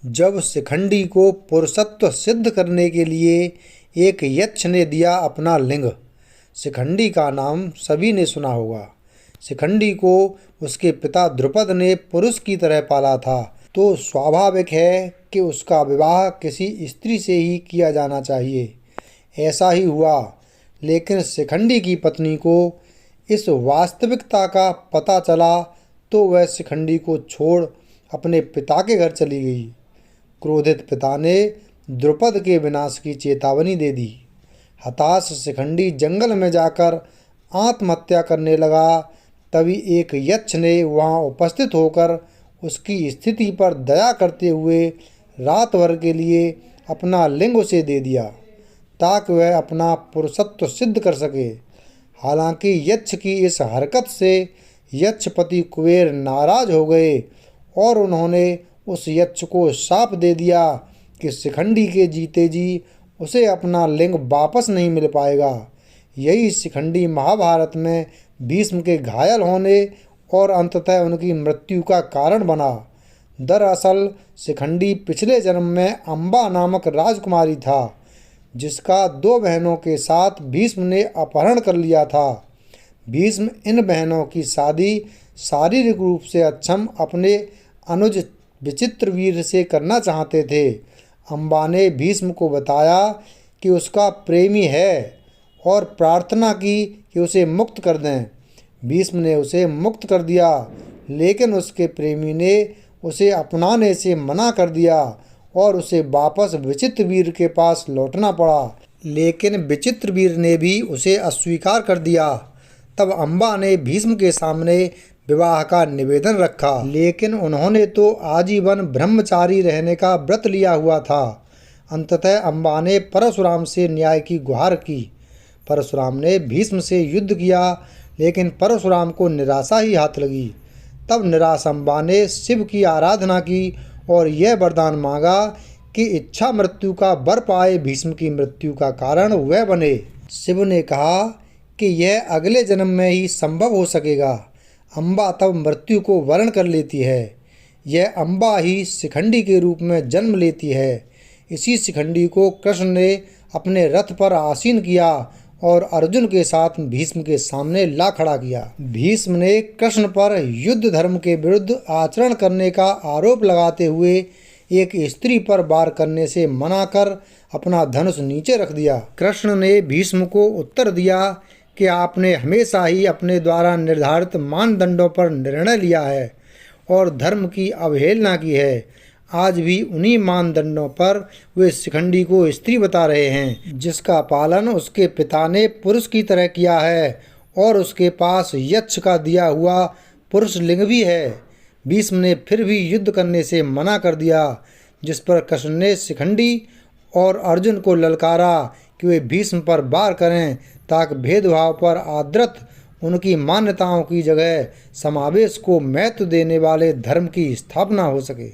जब शिखंडी को पुरुषत्व सिद्ध करने के लिए एक यक्ष ने दिया अपना लिंग। शिखंडी का नाम सभी ने सुना होगा। शिखंडी को उसके पिता द्रुपद ने पुरुष की तरह पाला था, तो स्वाभाविक है कि उसका विवाह किसी स्त्री से ही किया जाना चाहिए। ऐसा ही हुआ, लेकिन शिखंडी की पत्नी को इस वास्तविकता का पता चला तो वह शिखंडी को छोड़ अपने पिता के घर चली गई। क्रोधित पिता ने द्रुपद के विनाश की चेतावनी दे दी। हताश शिखंडी जंगल में जाकर आत्महत्या करने लगा। तभी एक यक्ष ने वहां उपस्थित होकर उसकी स्थिति पर दया करते हुए रात भर के लिए अपना लिंग उसे दे दिया, ताकि वह अपना पुरुषत्व सिद्ध कर सके। हालांकि यक्ष की इस हरकत से यक्षपति कुबेर नाराज हो गए और उन्होंने उस यक्ष को शाप दे दिया कि शिखंडी के जीते जी उसे अपना लिंग वापस नहीं मिल पाएगा। यही शिखंडी महाभारत में भीष्म के घायल होने और अंततः उनकी मृत्यु का कारण बना। दरअसल शिखंडी पिछले जन्म में अम्बा नामक राजकुमारी था, जिसका 2 बहनों के साथ भीष्म ने अपहरण कर लिया था। भीष्म इन बहनों की शादी शारीरिक रूप से अक्षम अपने अनुज विचित्रवीर से करना चाहते थे। अम्बा ने भीष्म को बताया कि उसका प्रेमी है और प्रार्थना की कि उसे मुक्त कर दें। भीष्म ने उसे मुक्त कर दिया, लेकिन उसके प्रेमी ने उसे अपनाने से मना कर दिया और उसे वापस विचित्रवीर के पास लौटना पड़ा। लेकिन विचित्रवीर ने भी उसे अस्वीकार कर दिया। तब अम्बा ने भीष्म के सामने विवाह का निवेदन रखा, लेकिन उन्होंने तो आजीवन ब्रह्मचारी रहने का व्रत लिया हुआ था। अंततः अम्बा ने परशुराम से न्याय की गुहार की। परशुराम ने भीष्म से युद्ध किया, लेकिन परशुराम को निराशा ही हाथ लगी। तब निराश अम्बा ने शिव की आराधना की और यह वरदान मांगा कि इच्छा मृत्यु का वर पाए भीष्म की मृत्यु का कारण वह बने। शिव ने कहा कि यह अगले जन्म में ही संभव हो सकेगा। अम्बा तब मृत्यु को वरण कर लेती है। यह अम्बा ही शिखंडी के रूप में जन्म लेती है। इसी शिखंडी को कृष्ण ने अपने रथ पर आसीन किया और अर्जुन के साथ भीष्म के सामने ला खड़ा किया। भीष्म ने कृष्ण पर युद्ध धर्म के विरुद्ध आचरण करने का आरोप लगाते हुए एक स्त्री पर वार करने से मना कर अपना धनुष नीचे रख दिया। कृष्ण ने भीष्म को उत्तर दिया कि आपने हमेशा ही अपने द्वारा निर्धारित मानदंडों पर निर्णय लिया है और धर्म की अवहेलना की है। आज भी उन्हीं मानदंडों पर वे शिखंडी को स्त्री बता रहे हैं, जिसका पालन उसके पिता ने पुरुष की तरह किया है और उसके पास यक्ष का दिया हुआ पुरुष लिंग भी है। भीष्म ने फिर भी युद्ध करने से मना कर दिया, जिस पर कृष्ण ने शिखंडी और अर्जुन को ललकारा कि वे भीष्म पर वार करें, ताकि भेदभाव पर आधारित उनकी मान्यताओं की जगह समावेश को महत्व देने वाले धर्म की स्थापना हो सके।